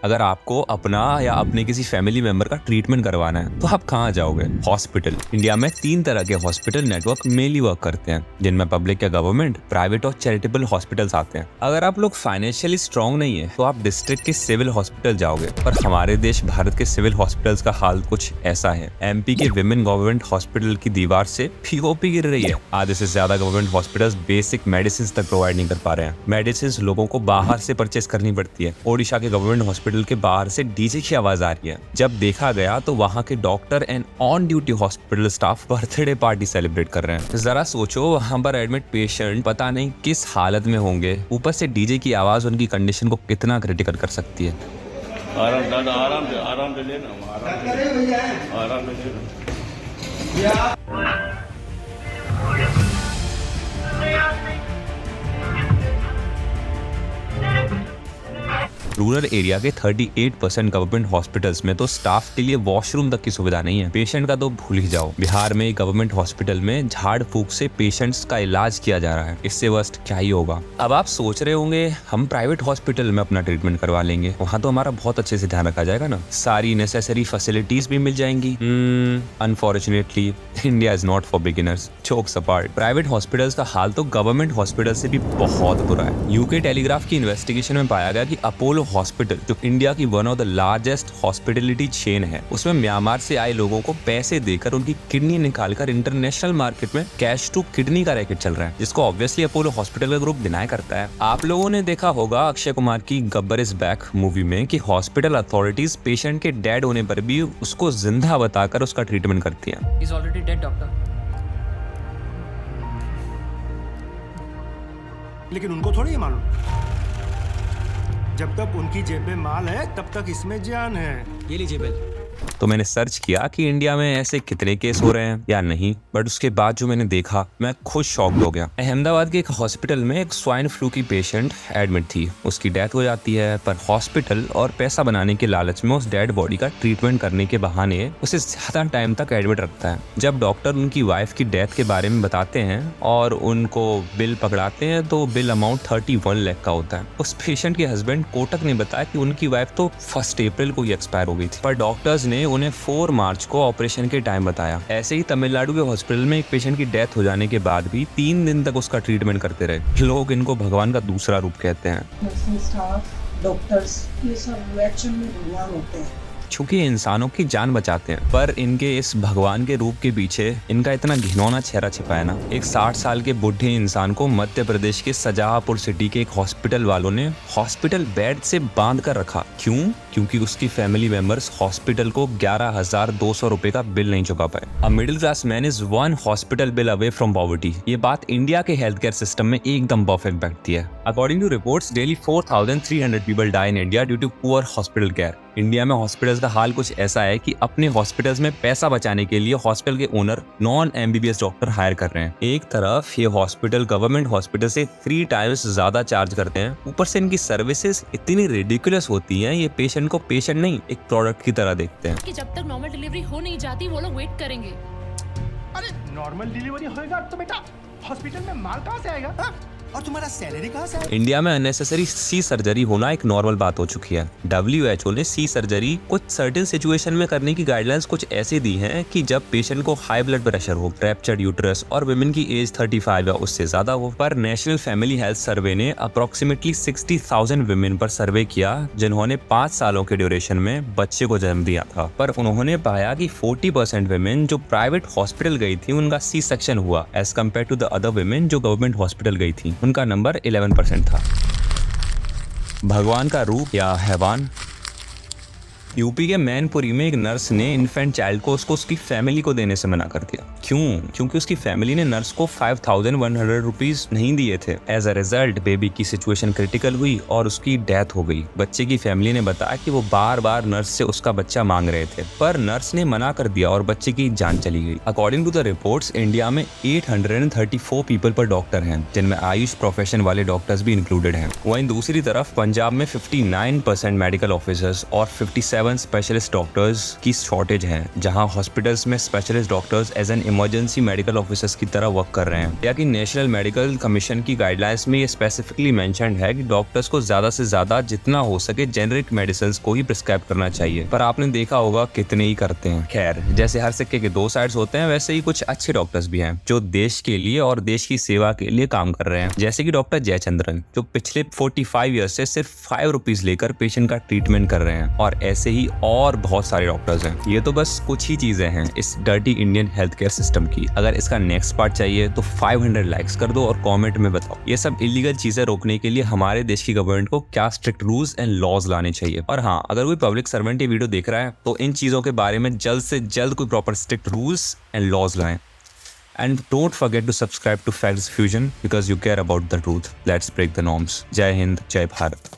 अगर आपको अपना या अपने किसी फैमिली मेंबर का ट्रीटमेंट करवाना है तो आप कहाँ जाओगे? हॉस्पिटल। इंडिया में 3 तरह के हॉस्पिटल नेटवर्क मेनली वर्क करते हैं, जिनमें पब्लिक या गवर्नमेंट, प्राइवेट और चैरिटेबल हॉस्पिटल्स आते हैं। अगर आप लोग फाइनेंशियली स्ट्रांग नहीं है तो आप डिस्ट्रिक्ट के सिविल हॉस्पिटल जाओगे, पर हमारे देश भारत के सिविल हॉस्पिटल्स का हाल कुछ ऐसा है। एमपी के विमेन गवर्नमेंट हॉस्पिटल की दीवार से पीओपी गिर रही है। आधे से ज्यादा गवर्नमेंट हॉस्पिटल्स बेसिक मेडिसिन तक प्रोवाइड नहीं कर पा रहे हैं। मेडिसिन लोगों को बाहर से परचेस करनी पड़ती है। ओडिशा के गवर्नमेंट हॉस्पिटल के बाहर से डीजे की आवाज आ रही है। जब देखा गया तो वहाँ के doctor and on duty hospital staff birthday party celebrate कर रहे हैं। जरा सोचो, वहाँ पर एडमिट पेशेंट पता नहीं किस हालत में होंगे, ऊपर से डीजे की आवाज उनकी कंडीशन को कितना क्रिटिकल कर सकती है। आराम दादा, आराम से लेना, आराम से लेना। रूरल एरिया के 38% गवर्नमेंट हॉस्पिटल्स में तो स्टाफ के लिए वॉशरूम तक की सुविधा नहीं है। पेशेंट का तो भूल ही जाओ। बिहार में गवर्नमेंट हॉस्पिटल में झाड़ फूक से पेशेंट्स का इलाज किया जा रहा है। इससे वर्स्ट क्या ही होगा। अब आप सोच रहे होंगे हम प्राइवेट हॉस्पिटल में अपना ट्रीटमेंट करवा लेंगे, वहाँ तो हमारा बहुत अच्छे से ध्यान रखा जाएगा ना, सारी नेसेसरी फैसिलिटीज भी मिल जाएंगी। Unfortunately India is not for beginners. Jokes apart, private hospitals का हाल तो गवर्नमेंट हॉस्पिटल से भी बहुत बुरा है। यूके टेलीग्राफ की इन्वेस्टिगेशन में पाया गया कि अपोलो हॉस्पिटल, जो इंडिया की one of the largest hospitality chain है, उसमें म्यांमार से आए लोगों को पैसे देकर उनकी किडनी निकालकर इंटरनेशनल मार्केट में कैश टू किडनी का रैकेट चल रहा है, जिसको ऑब्वियसली अपोलो हॉस्पिटल का ग्रुप डिनाई करता है। आप लोगों ने देखा होगा अक्षय कुमार की गब्बर इज बैक मूवी में कि हॉस्पिटल अथॉरिटीज पेशेंट के डेड होने पर भी उसको जिंदा बताकर उसका ट्रीटमेंट करती है। He's already dead, doctor. लेकिन उनको थोड़ी ये मालूम, जब तक उनकी जेब में माल है तब तक इसमें जान है। ये लीजिए बिल। तो मैंने सर्च किया कि इंडिया में ऐसे कितने केस हो रहे हैं या नहीं, बट उसके बाद जो मैंने देखा मैं खुद शॉक्ड हो गया। अहमदाबाद के एक हॉस्पिटल में एक स्वाइन फ्लू की पेशेंट एडमिट थी। उसकी डेथ हो जाती है, पर हॉस्पिटल और पैसा बनाने के लालच में उस डेड बॉडी का ट्रीटमेंट करने के बहाने उसे ज्यादा टाइम तक एडमिट रखता है। जब डॉक्टर उनकी वाइफ की डेथ के बारे में बताते हैं और उनको बिल पकड़ाते हैं तो बिल अमाउंट 31 लाख का होता है। उस पेशेंट के हस्बैंड कोटक ने बताया कि उनकी वाइफ तो 1 अप्रैल को ही एक्सपायर हो गई थी, पर डॉक्टर्स ने उन्हें 4 मार्च को ऑपरेशन के टाइम बताया। ऐसे ही तमिलनाडु के हॉस्पिटल में एक पेशेंट की डेथ हो जाने के बाद भी 3 दिन तक उसका ट्रीटमेंट करते रहे। लोग इनको भगवान का दूसरा रूप कहते हैं। नर्सिंग स्टाफ, डॉक्टर्स, ये सब एक्चुअल में भगवान होते हैं, क्योंकि इंसानों की जान बचाते हैं। पर इनके इस भगवान के रूप के पीछे इनका इतना घिनौना चेहरा छिपा है ना। एक 60 साल के बूढ़े इंसान को मध्य प्रदेश के शाहजहांपुर सिटी के एक हॉस्पिटल वालों ने हॉस्पिटल बेड से बांध कर रखा। क्यों? क्योंकि उसकी फैमिली मेंबर्स हॉस्पिटल को 11,200 रुपए का बिल नहीं चुका पाए। A middle class man is 1 hospital bill away from poverty. ये बात इंडिया के हेल्थ केयर सिस्टम में एकदम परफेक्ट बैठती है। According to reports, daily 4,300 people die in India due to poor hospital care. India में हॉस्पिटल्स का हाल कुछ ऐसा है कि अपने हॉस्पिटल्स में पैसा बचाने के लिए हॉस्पिटल के owner non MBBS doctor hire कर रहे हैं। एक तरफ ये हॉस्पिटल गवर्नमेंट हॉस्पिटल से 3 टाइम्स ज्यादा चार्ज करते हैं, ऊपर से इनकी सर्विसेज इतनी रिडिकुलस होती हैं, ये पेशेंट को पेशेंट नहीं एक प्रोडक्ट की तरह देखते हैं। कि जब तक नॉर्मल डिलीवरी हो नहीं जाती वो लोग वेट करेंगे। अरे नॉर्मल डिलीवरी होएगा तो बेटा हॉस्पिटल में माल कहाँ से आएगा? हाँ? और तुम्हारा सैलरी कहाँ से आएगा? इंडिया में अननेसेसरी सी सर्जरी होना एक नॉर्मल बात हो चुकी है। WHO ने सी सर्जरी कुछ सर्टेन सिचुएशन में करने की गाइडलाइंस कुछ ऐसे दी हैं कि जब पेशेंट को हाई ब्लड प्रेशर हो, रैप्चर्ड यूट्रस और विमेन की एज 35 या उससे ज्यादा हो। पर नेशनल फैमिली हेल्थ सर्वे ने अप्रोक्सीमेटली 60,000 विमेन पर सर्वे किया जिन्होंने 5 सालों के ड्यूरेशन में बच्चे को जन्म दिया था, पर उन्होंने पाया कि 40% विमेन जो प्राइवेट हॉस्पिटल गई थी उनका सी सेक्शन हुआ as compare to the other women जो गवर्नमेंट हॉस्पिटल गई थी, उनका नंबर 11% था। भगवान का रूप या हैवान। यूपी के मैनपुरी में एक नर्स ने इन्फेंट चाइल्ड को उसकी फैमिली को देने से मना कर दिया। क्यों? क्योंकि उसकी फैमिली ने नर्स को 5,100 रुपीज नहीं दिए थे। एज अ रिजल्ट बेबी की सिचुएशन क्रिटिकल हुई और उसकी डेथ हो गई। बच्चे की फैमिली ने बताया कि वो बार बार नर्स से उसका बच्चा मांग रहे थे, पर नर्स ने मना कर दिया और बच्चे की जान चली गई। According to the reports, India में 834 पीपल पर डॉक्टर हैं, जिनमें आयुष प्रोफेशन वाले डॉक्टर्स भी इंक्लूडेड हैं। वहीं दूसरी तरफ पंजाब में 59% मेडिकल ऑफिसर्स और 57 7 स्पेशलिस्ट डॉक्टर्स की शॉर्टेज है, जहां हॉस्पिटल्स में specialist doctors as an emergency medical officers की तरह वर्क कर रहे हैं। या कि नेशनल मेडिकल कमीशन की गाइडलाइंस में ये स्पेसिफिकली मेंशन्ड है कि डॉक्टर्स को ज्यादा से ज्यादा जितना हो सके जेनरिक मेडिसिन को ही प्रिस्क्राइब करना चाहिए, पर आपने देखा होगा कितने ही करते हैं। खैर, जैसे हर सिक्के के 2 साइड्स होते हैं, वैसे ही कुछ अच्छे डॉक्टर्स भी हैं जो देश के लिए और देश की सेवा के लिए काम कर रहे हैं, जैसे कि डॉक्टर जयचंद्रन, जो पिछले 45 ईयर से सिर्फ 5 रुपीज लेकर पेशेंट का ट्रीटमेंट कर रहे हैं। और ऐसे ही और बहुत सारे डॉक्टर्स हैं। ये तो बस कुछ ही चीजें हैं इस dirty Indian health care system की। अगर इसका नेक्स्ट पार्ट चाहिए तो 500 लाइक्स कर दो और कमेंट में बताओ ये सब इलीगल चीजें रोकने के लिए हमारे देश की गवर्नमेंट को क्या स्ट्रिक्ट रूल्स एंड लॉज लाने चाहिए। और हाँ, अगर कोई पब्लिक सर्वेंट ये वीडियो देख रहा है तो इन चीजों के बारे में जल्द से जल्द कोई proper strict rules and laws लाएं। And don't forget to subscribe to Facts Fusion because you care about the truth. Let's break the norms. Jai Hind, Jai Bharat.